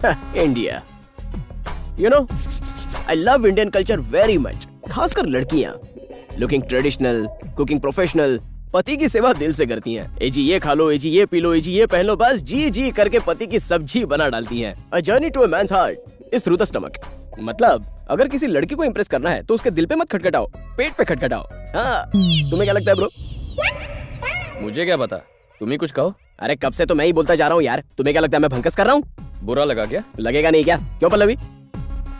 India. You know, I love Indian culture very much, खासकर लड़कियां। Looking traditional, cooking professional, पति की सेवा दिल से करती हैं। ए जी ये खा लो, ए जी ये पी लो, ए जी ये पहन लो, बस जी जी करके पति की सब्जी बना डालती हैं। A journey to a man's heart is through the stomach. मतलब अगर किसी लड़की को इम्प्रेस करना है तो उसके दिल पे मत खटखटाओ, पेट पे खटखटाओ। हाँ, तुम्हें क्या लगता है ब्रो? मुझे क्या पता, तुम ही कुछ कहो। अरे कब से तो मैं ही बोलता जा रहा हूँ यार। तुम्हें क्या लगता है मैं भंकस कर रहा हूँ? बुरा लगा क्या? लगेगा नहीं क्या? क्यों पल्लवी?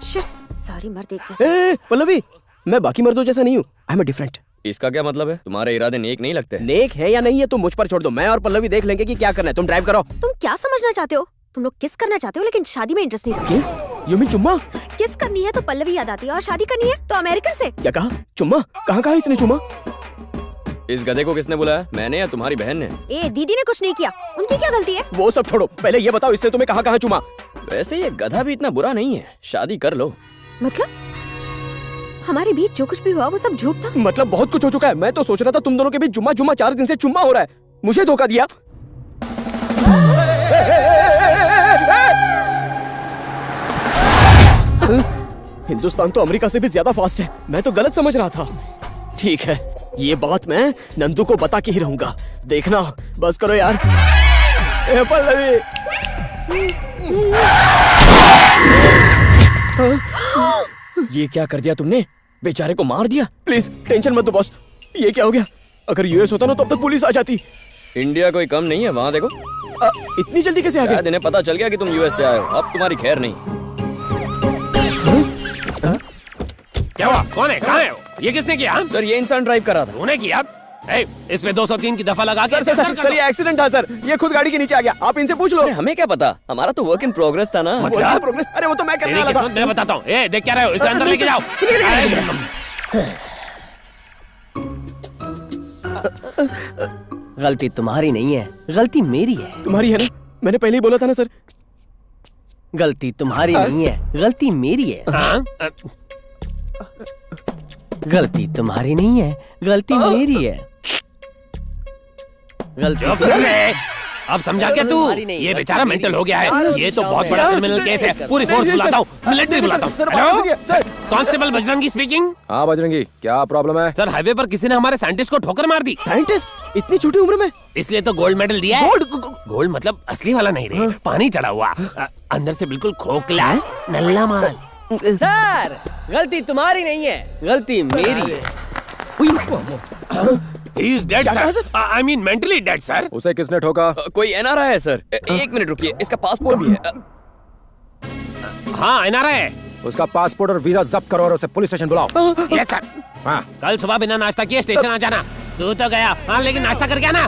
सारी मर्द एक जैसे। पल्लवी, मैं बाकी मर्दों जैसा नहीं हूँ। I am different. इसका क्या मतलब है? तुम्हारे इरादे नेक नहीं लगते? नेक है या नहीं है तुम मुझ पर छोड़ दो। मैं और पल्लवी देख लेंगे कि क्या करना है। तुम ड्राइव करो। तुम क्या समझना चाहते हो? तुम लोग किस करना चाहते हो लेकिन शादी में इंटरेस्ट नहीं रखते। किस? यू मीन चुम्मा? किस करनी है तो पल्लवी याद आती है और शादी करनी है तो अमेरिकन से। क्या कहा? चुम्मा? कहाँ कहा इसने चुम्मा? इस गधे को किसने बुलाया? मैंने या तुम्हारी बहन ने? ए दीदी ने कुछ नहीं किया, उनकी क्या गलती है? वो सब छोड़ो, पहले ये बताओ इसने तुम्हें कहाँ कहाँ चुमा? वैसे ये गधा भी इतना बुरा नहीं है, शादी कर लो। मतलब हमारे बीच जो कुछ भी हुआ वो सब झूठ था? मतलब बहुत कुछ हो चुका है। मैं तो सोच रहा था तुम दोनों के बीच जुम्मा जुम्मा 4 दिन से चुम्मा हो रहा है। मुझे धोखा दिया। हिंदुस्तान तो अमेरिका से भी ज्यादा फास्ट है। मैं तो गलत समझ रहा था। ठीक है, ये बात मैं नंदू को बता के ही रहूंगा। देखना, बस करो यार। पल्लवी, ये क्या कर दिया तुमने? बेचारे को मार दिया। प्लीज टेंशन मत दो बॉस। ये क्या हो गया? अगर यूएस होता ना तो अब तक पुलिस आ जाती। इंडिया कोई कम नहीं है, वहाँ देखो। इतनी जल्दी कैसे आ गए? शायद इन्हें पता चल गया कि तुम यूएस से आए हो। अब तुम्हारी खैर नहीं। क्या हुआ? कौन है? कहाँ है वो? ये किसने किया? सर ये इंसान ड्राइव कर रहा था। तूने किया? इसमें 203 की दफा लगा के सर ये एक्सीडेंट था सर। ये खुद गाड़ी के नीचे आ गया। आप इनसे पूछ लो। अरे हमें क्या पता, हमारा तो वर्क इन प्रोग्रेस था ना। मतलब? प्रोग्रेस? अरे वो तो मैं करने तेरी वाला था। किस्मत मैं बताता हूँ। देख क्या रहे हो? इसे अंदर लेके जाओ। गलती तुम्हारी नहीं है, गलती मेरी है। तुम्हारी है ना? मैंने पहले ही बोला था ना सर। गलती तुम्हारी नहीं है, गलती मेरी है। हाँ? गलती तुम्हारी नहीं है, गलती मेरी है। गलती चुप रहे। अब समझा क्या तू? ये बेचारा मेंटल हो गया है। ये तो बहुत बड़ा क्रिमिनल केस है। पूरी फोर्स बुलाता हूँ, मिलिट्री बुलाता हूँ। Hello sir, constable Bajrangi speaking. हाँ बजरंगी, क्या प्रॉब्लम है? सर हाईवे पर किसी ने हमारे साइंटिस्ट को ठोकर मार दी। साइंटिस्ट इतनी छोटी उम्र में? इसलिए तो गोल्ड मेडल दिया है। गोल्ड मतलब असली वाला नहीं रे, पानी चढ़ा हुआ। अंदर से बिल्कुल खोखला नल्ला माल। सर, गलती तुम्हारी नहीं है, गलती मेरी है। He is dead, sir. I mean mentally dead, sir. उसे किसने ठोका? कोई एनआरआई है सर। एक मिनट रुकिए, इसका पासपोर्ट भी है। हाँ एनआरआई है। उसका पासपोर्ट और वीजा जब्त करो और उसे पुलिस स्टेशन बुलाओ। Yes sir. हाँ। कल सुबह बिना नाश्ता किए स्टेशन आ जाना। तू तो गया, हाँ लेकिन नाश्ता करके आना।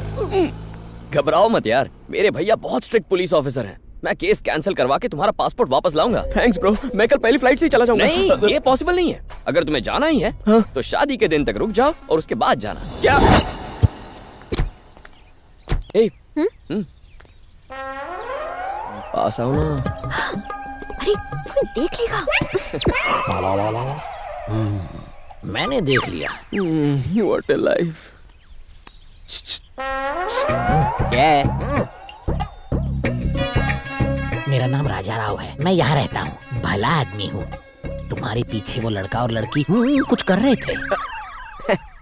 घबराओ मत यार, मेरे भैया बहुत स्ट्रिक्ट पुलिस ऑफिसर हैं। मैं केस कैंसिल करवा के तुम्हारा पासपोर्ट वापस लाऊंगा। थैंक्स ब्रो, मैं कल पहली फ्लाइट से ही चला जाऊंगा। नहीं, ये पॉसिबल नहीं है। अगर तुम्हें जाना ही है तो शादी के दिन तक रुक जाओ और उसके बाद जाना। क्या? पास आओ ना। अरे कोई देख लेगा। मैंने देख लिया। What a life. क्या है? मेरा नाम राजा राव है, मैं यहाँ रहता हूँ, भला आदमी हूँ। तुम्हारे पीछे वो लड़का और लड़की कुछ कर रहे थे।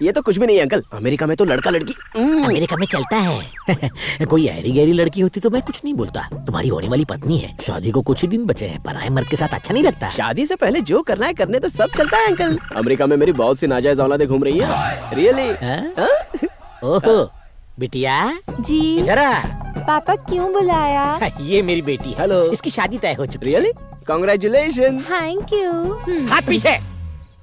ये तो कुछ भी नहीं है अंकल। अमेरिका में तो लड़का लड़की अमेरिका में चलता है। कोई ऐरी गहरी लड़की होती तो मैं कुछ नहीं बोलता। तुम्हारी होने वाली पत्नी है, शादी को कुछ ही दिन बचे हैं, पराये मर्द के साथ अच्छा नहीं लगता। शादी से पहले जो करना है करने तो सब चलता है अंकल। अमेरिका में मेरी बहुत सी नाजायज औलादें घूम रही है। रियली? ओहो बिटिया जी इधर आ। पापा क्यों बुलाया? ये मेरी बेटी है। हेलो। इसकी शादी तय हो चुकी। रियली? कांग्रेचुलेशन। Thank you. हाथ पीछे।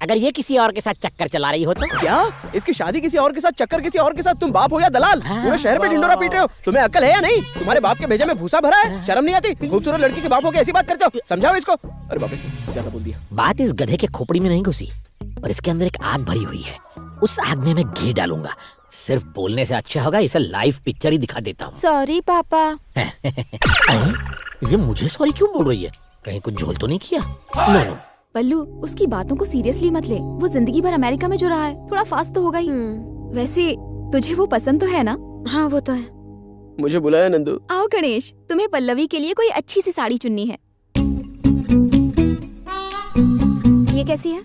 अगर ये किसी और के साथ चक्कर चला रही हो तो? क्या? इसकी शादी किसी और के साथ, चक्कर किसी और के साथ? तुम बाप हो या दलाल? पूरे शहर में ढिंडोरा पीट रहे हो। तुम्हें अक्ल है या नहीं? तुम्हारे बाप के भेजे में भूसा भरा है? शर्म नहीं आती? खूबसूरत लड़की के बाप हो के ऐसी बात करते हो? समझाओ इसको। अरे बाप रे, ज्यादा बोल दिया। बात इस गधे के खोपड़ी में नहीं घुसी, और इसके अंदर एक आग भरी हुई है। उस आग में मैं घी डालूंगा। सिर्फ बोलने से अच्छा होगा इसे लाइव पिक्चर ही दिखा देता हूँ। सॉरी पापा। ये मुझे सॉरी क्यों बोल रही है? कहीं कुछ झोल तो नहीं किया? नो। पल्लू, उसकी बातों को सीरियसली मत ले। वो जिंदगी भर अमेरिका में जो रहा है, थोड़ा फास्ट तो होगा ही। वैसे तुझे वो पसंद तो है ना? हाँ वो तो है। मुझे बुलाया नंदू। आओ गणेश, तुम्हें पल्लवी के लिए कोई अच्छी सी साड़ी चुननी है। कैसी है?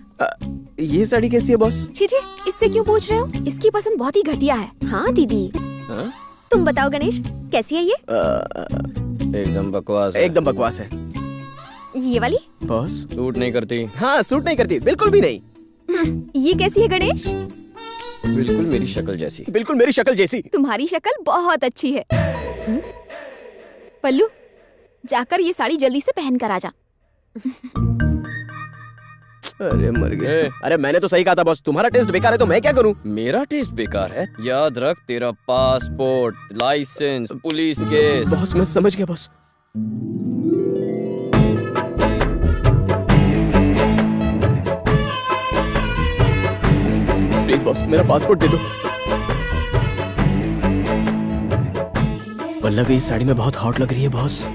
ये साड़ी कैसी है बॉस? छीछे, इससे क्यों पूछ रहे हो? इसकी पसंद बहुत ही घटिया है। हाँ दीदी, हाँ? तुम बताओ गणेश, कैसी है ये? एकदम बकवास है। एकदम बकवास है ये वाली? बॉस। सूट नहीं करती। हाँ, सूट नहीं करती, बिल्कुल भी नहीं। ये कैसी है गणेश? बिल्कुल मेरी शक्ल जैसी। बिल्कुल मेरी शक्ल जैसी। तुम्हारी शक्ल बहुत अच्छी है। पल्लू, जाकर ये साड़ी जल्दी से पहन कर आ जा। अरे मर गए। ए। अरे मैंने तो सही कहा था बॉस, तुम्हारा टेस्ट बेकार है तो मैं क्या करूं? मेरा टेस्ट बेकार है? याद रख, तेरा passport, licence, police case. Boss मैं समझ गया बॉस। प्लीज बॉस, मेरा पासपोर्ट दे दो। पल्लवी इस साड़ी में बहुत हॉट लग रही है बॉस।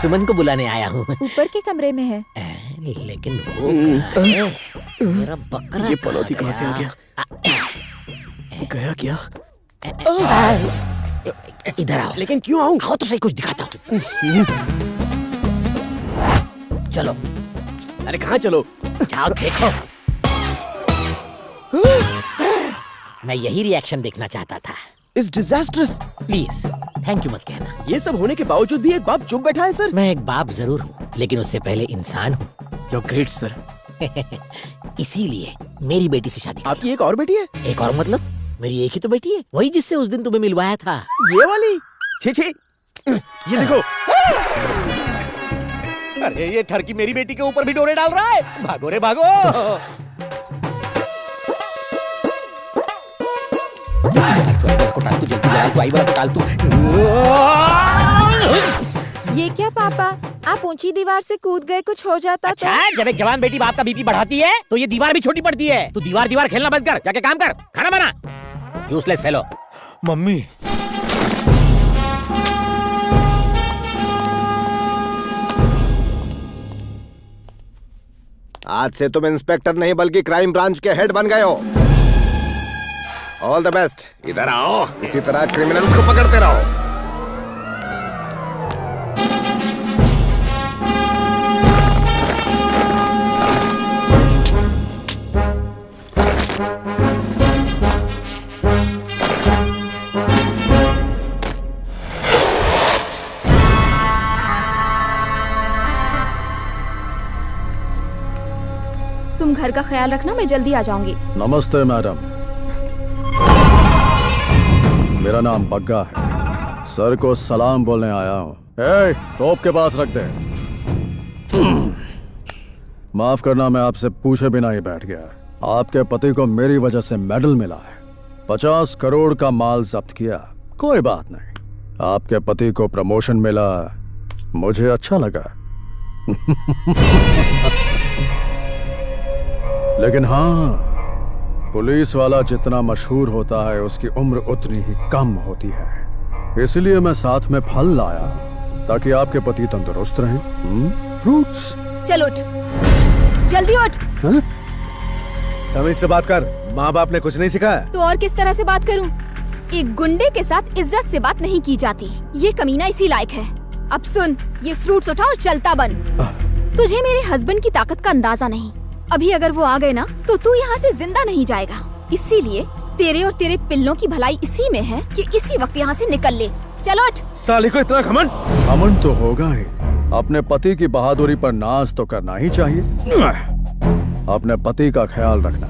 सुमन को बुलाने आया हूँ। ऊपर के कमरे में है। लेकिन वो कहाँ है? मेरा बकरा ये पनौती कहाँ से आ गया? गया क्या? इधर आओ। लेकिन क्यों आऊं? आओ तो सही, कुछ दिखाता हूँ। चलो। अरे कहाँ चलो? जाओ देखो। मैं यही रिएक्शन देखना चाहता था। इस डिजास्ट्रस। प्लीज थैंक यू मत कहना। ये सब होने के बावजूद भी एक बाप चुप बैठा है सर। मैं एक बाप जरूर हूँ, लेकिन उससे पहले इंसान हूँ। You great sir. इसीलिए मेरी बेटी से शादी। आपकी एक और बेटी है? एक और मतलब? मेरी एक ही तो बेटी है, वही जिससे उस दिन तुम्हें मिलवाया था। ये वाली? छे छे, ये देखो। अरे ये ठरकी मेरी बेटी के ऊपर भी डोरे डाल रहा है। भागो रे भागो। ये क्या पापा, आप ऊंची दीवार से कूद गए, कुछ हो जाता अच्छा, जब एक जवान बेटी बाप का बीपी बढ़ाती है तो ये दीवार भी छोटी पड़ती है। तू दीवार दीवार खेलना बंद कर, जाके काम कर, खाना बना। Useless fellow. मम्मी, आज से तुम इंस्पेक्टर नहीं बल्कि क्राइम ब्रांच के हेड बन गए हो। All the best. इधर आओ, इसी तरह क्रिमिनल्स को पकड़ते रहो। तुम घर का ख्याल रखना, मैं जल्दी आ जाऊंगी। नमस्ते मैडम, मेरा नाम बग्गा है। सर को सलाम बोलने आया हूँ। टोप के पास रख दे। माफ करना, मैं आपसे पूछे बिना ही बैठ गया। आपके पति को मेरी वजह से मेडल मिला है, 50 करोड़ का माल जब्त किया। कोई बात नहीं, आपके पति को प्रमोशन मिला, मुझे अच्छा लगा। लेकिन हाँ, पुलिस वाला जितना मशहूर होता है उसकी उम्र उतनी ही कम होती है। इसलिए मैं साथ में फल लाया ताकि आपके पति तंदुरुस्त रहें। फ्रूट्स। चल उठ, जल्दी उठ। तमीज से बात कर, माँ बाप ने कुछ नहीं सिखाया? तो और किस तरह से बात करूं? एक गुंडे के साथ इज्जत से बात नहीं की जाती। ये कमीना इसी लायक है। अब सुन, ये फ्रूट्स उठा और चलता बन। तुझे मेरे हस्बैंड की ताकत का अंदाजा नहीं। अभी अगर वो आ गए ना तो तू यहाँ से जिंदा नहीं जाएगा। इसीलिए तेरे और तेरे पिल्लों की भलाई इसी में है कि इसी वक्त यहाँ से निकल ले। चलो उठ। साली को इतना घमंड? घमंड तो होगा ही। अपने पति की बहादुरी पर नाज तो करना ही चाहिए। अपने पति का ख्याल रखना।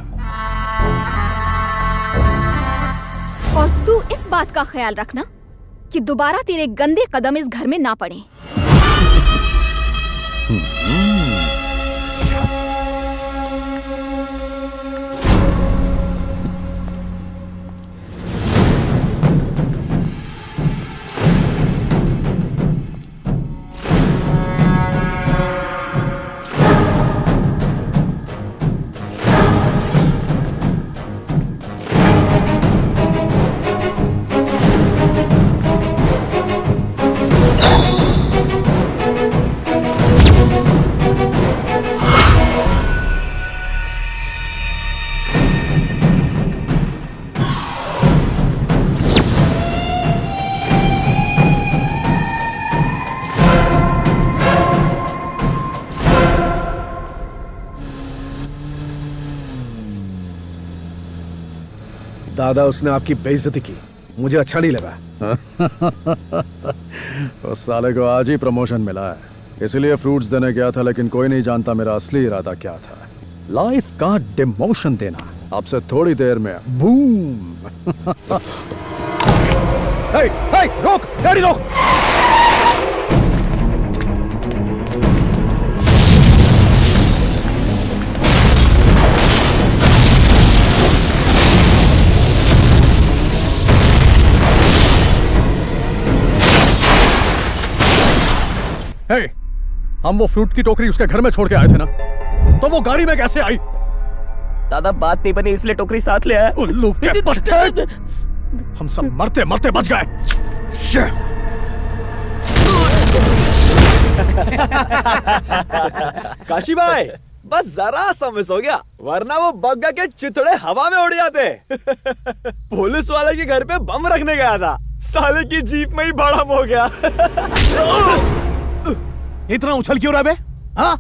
और तू इस बात का ख्याल रखना कि दोबारा तेरे गंदे कदम इस घर में ना पड़े। दादा उसने आपकी बेइज्जती की, मुझे अच्छा नहीं लगा। उस साले को आज ही प्रमोशन मिला है, इसलिए फ्रूट्स देने गया था, लेकिन कोई नहीं जानता मेरा असली इरादा क्या था। लाइफ का डिमोशन देना। आपसे थोड़ी देर में बूम। हे, हे, रोक, गाड़ी रोक। हे, हम वो फ्रूट की टोकरी उसके घर में छोड़ के आए थे ना, तो वो गाड़ी में कैसे आई? दादा बात नहीं बनी इसलिए टोकरी साथ ले आया। उल्लू के बच्चे! हम सब मरते मरते बच गए। काशी भाई बस जरा सा मिस हो गया, वरना वो बग्गा के चिथड़े हवा में उड़ जाते। पुलिस वाले के घर पे बम रखने गया था, साले की जीप में ही भड़म हो गया। इतना उछल क्यों रहा बे? हाँ?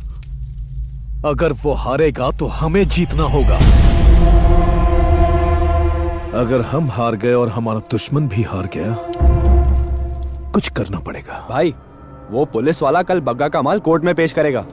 अगर वो हारेगा तो हमें जीतना होगा। अगर हम हार गए और हमारा दुश्मन भी हार गया, कुछ करना पड़ेगा। भाई वो पुलिस वाला कल बग्गा का माल कोर्ट में पेश करेगा।